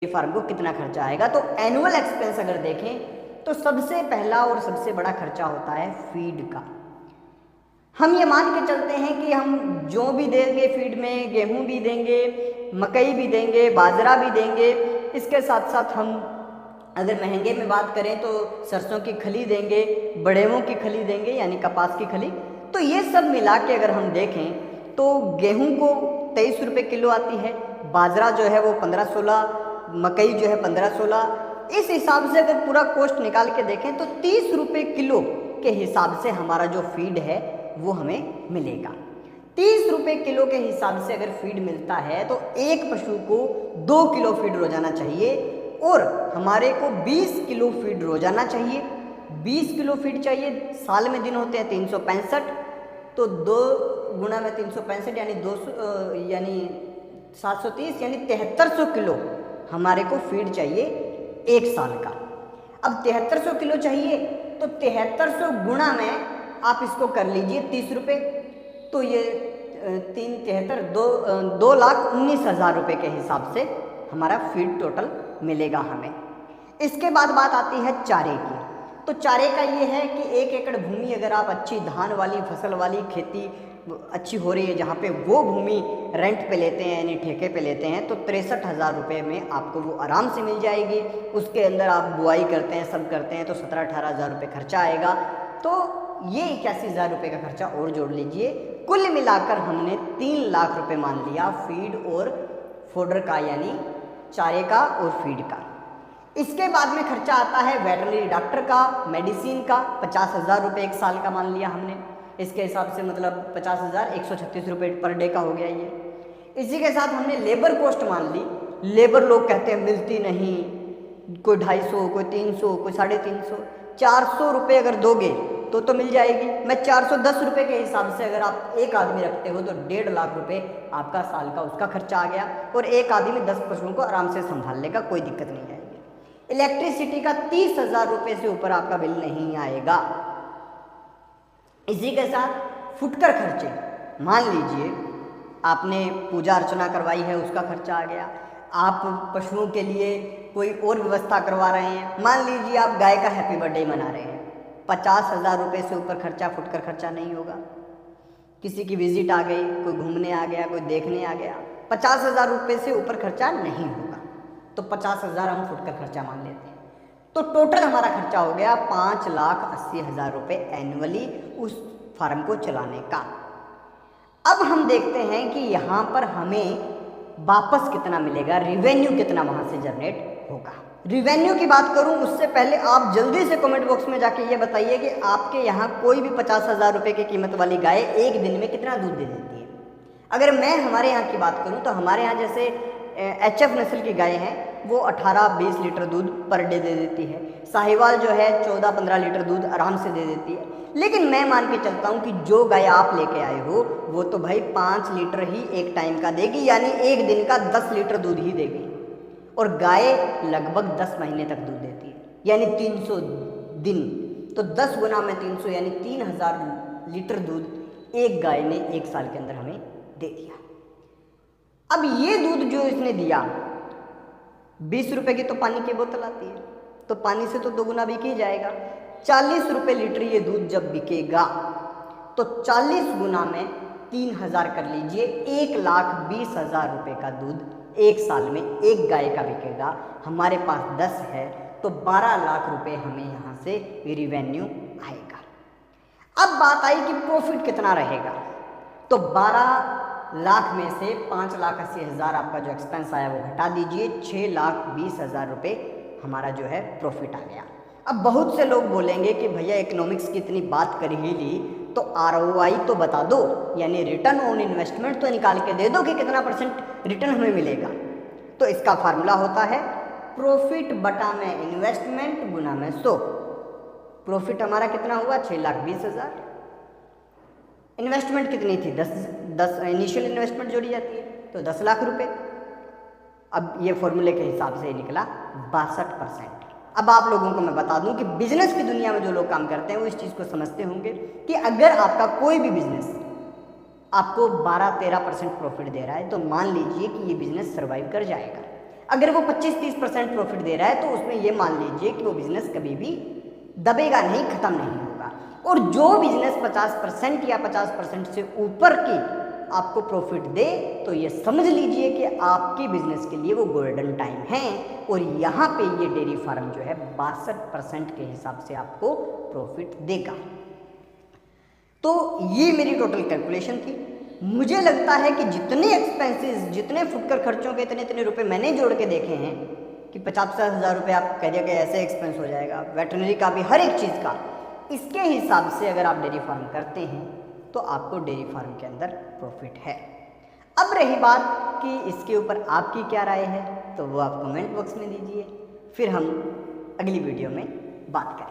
Farm को कितना खर्चा आएगा। तो एनुअल एक्सपेंस अगर देखें तो सबसे पहला और सबसे बड़ा खर्चा होता है फीड का। हम ये मान के चलते हैं कि हम जो भी देंगे फीड में, गेहूं भी देंगे, मकई भी देंगे, बाजरा भी देंगे, इसके साथ साथ हम अगर महंगे में बात करें तो सरसों की खली देंगे, बड़ेवों की खली देंगे यानी कपास की खली। तो ये सब मिला के अगर हम देखें तो गेहूं को 23 रुपये किलो आती है, बाजरा जो है वो 15-16, मकई जो है 15-16। इस हिसाब से अगर पूरा कॉस्ट निकाल के देखें तो 30 रुपये किलो के हिसाब से हमारा जो फीड है वो हमें मिलेगा। 30 रुपये किलो के हिसाब से अगर फीड मिलता है तो एक पशु को 2 किलो फीड रोजाना चाहिए और हमारे को 20 किलो फीड रोजाना चाहिए। 20 किलो फीड चाहिए, साल में दिन होते हैं 365, तो 2 गुना में 365 यानी 200 यानी 730 यानी 7300 किलो हमारे को फीड चाहिए एक साल का। अब 7300 किलो चाहिए तो 7300 गुणा में आप इसको कर लीजिए 30 रुपये, तो ये 2,19,000 रुपये के हिसाब से हमारा फीड टोटल मिलेगा हमें। इसके बाद बात आती है चारे की। तो चारे का ये है कि 1 एकड़ भूमि अगर आप अच्छी धान वाली फसल वाली खेती अच्छी हो रही है जहाँ पे वो भूमि रेंट पे लेते हैं यानी ठेके पे लेते हैं तो 63,000 रुपये में आपको वो आराम से मिल जाएगी। उसके अंदर आप बुआई करते हैं, सब करते हैं तो 17-18,000 रुपये खर्चा आएगा। तो ये 81,000 रुपये का खर्चा और जोड़ लीजिए। कुल मिलाकर हमने 3 लाख रुपये मान लिया फीड और फोडर का यानी चारे का और फीड का। इसके बाद में खर्चा आता है वेटरनरी डॉक्टर का, मेडिसिन का, 50,000 रुपये एक साल का मान लिया हमने। इसके हिसाब से मतलब 50,000 136 रुपये पर डे का हो गया ये। इसी के साथ हमने लेबर कॉस्ट मान ली। लेबर लोग कहते हैं मिलती नहीं, कोई 250, कोई 300, कोई 350, 400 रुपये अगर दोगे तो मिल जाएगी। मैं 410 रुपये के हिसाब से अगर आप एक आदमी रखते हो तो 1.5 लाख रुपये आपका साल का उसका खर्चा आ गया और एक आदमी 10 पशुओं को आराम से संभाल लेगा, कोई दिक्कत नहीं आएगी। इलेक्ट्रिसिटी का 30,000 रुपये से ऊपर आपका बिल नहीं आएगा। इसी के साथ फुटकर खर्चे, मान लीजिए आपने पूजा अर्चना करवाई है उसका खर्चा आ गया, आप पशुओं के लिए कोई और व्यवस्था करवा रहे हैं, मान लीजिए आप गाय का हैप्पी बर्थडे मना रहे हैं, 50,000 रुपये से ऊपर खर्चा फुटकर खर्चा नहीं होगा। किसी की विजिट आ गई, कोई घूमने आ गया, कोई देखने आ गया, 50,000 रुपये से ऊपर खर्चा नहीं होगा, तो 50,000 हम फुटकर खर्चा मान लेते हैं। तो टोटल हमारा खर्चा हो गया 5,80,000 रुपये एनुअली उस फार्म को चलाने का। अब हम देखते हैं कि यहाँ पर हमें वापस कितना मिलेगा, रिवेन्यू कितना वहाँ से जनरेट होगा। रिवेन्यू की बात करूँ उससे पहले आप जल्दी से कमेंट बॉक्स में जाके ये बताइए कि आपके यहाँ कोई भी 50,000 रुपये की कीमत वाली गाय एक दिन में कितना दूध दे देती है। अगर मैं हमारे यहाँ की बात करूँ तो हमारे यहाँ जैसे HF नस्ल की गाय हैं वो 18-20 लीटर दूध पर डे दे देती है। साहिवाल जो है 14-15 लीटर दूध आराम से दे देती है। लेकिन मैं मान के चलता हूँ कि जो गाय आप लेके आए हो वो तो भाई 5 लीटर ही एक टाइम का देगी, यानी एक दिन का 10 लीटर दूध ही देगी। और गाय लगभग 10 महीने तक दूध देती है यानी 300 दिन, तो 10 गुना में 300 यानी 3,000 लीटर दूध एक गाय ने एक साल के अंदर हमें दे दिया। अब ये दूध जो इसने दिया, 20 रुपये की तो पानी की बोतल आती है, तो पानी से तो 2 गुना बिक ही जाएगा। 40 रुपये लीटर ये दूध जब बिकेगा तो 40 गुना में 3,000 कर लीजिए, 1,20,000 रुपये का दूध एक साल में एक गाय का बिकेगा। हमारे पास 10 है तो 12 लाख रुपये हमें यहाँ से रिवेन्यू आएगा। अब बात आई कि प्रॉफिट कितना रहेगा, तो 12 लाख में से 5,80,000 आपका जो एक्सपेंस आया वो घटा दीजिए, 6,20,000 रुपये हमारा जो है प्रॉफिट आ गया। अब बहुत से लोग बोलेंगे कि भैया इकोनॉमिक्स की इतनी बात कर ही ली तो ROI तो बता दो, यानी रिटर्न ऑन इन्वेस्टमेंट तो निकाल के दे दो कि कितना % रिटर्न हमें मिलेगा। तो इसका फार्मूला होता है प्रॉफिट बटा में इन्वेस्टमेंट गुना में 100। प्रॉफिट हमारा कितना हुआ 6,20,000, इन्वेस्टमेंट कितनी थी 10 इनिशियल इन्वेस्टमेंट जोड़ी जाती है तो 10 लाख रुपए। अब ये फॉर्मूले के हिसाब से निकला 62%। अब आप लोगों को मैं बता दूं कि बिजनेस की दुनिया में जो लोग काम करते हैं वो इस चीज़ को समझते होंगे कि अगर आपका कोई भी बिजनेस आपको 12-13% प्रॉफिट दे रहा है तो मान लीजिए कि ये बिजनेस सर्वाइव कर जाएगा। अगर वो 25-30% प्रॉफिट दे रहा है तो उसमें ये मान लीजिए कि वो बिजनेस कभी भी दबेगा नहीं, खत्म नहीं होगा। और जो बिजनेस 50% या 50% से ऊपर की आपको प्रॉफिट दे तो ये समझ लीजिए कि आपके बिजनेस के लिए वो गोल्डन टाइम है। और यहाँ पे ये डेयरी फार्म जो है 62% के हिसाब से आपको प्रॉफिट देगा। तो ये मेरी टोटल कैलकुलेशन थी। मुझे लगता है कि जितने एक्सपेंसेस, जितने फुटकर खर्चों के इतने इतने रुपए मैंने जोड़ के देखे हैं कि 50-50 रुपये आप कह दिया कि ऐसे एक्सपेंस हो जाएगा, वेटरनरी का भी, हर एक चीज़ का, इसके हिसाब से अगर आप डेयरी फार्म करते हैं तो आपको डेयरी फार्म के अंदर प्रॉफिट है। अब रही बात कि इसके ऊपर आपकी क्या राय है, तो वो आप कमेंट बॉक्स में दीजिए, फिर हम अगली वीडियो में बात करें।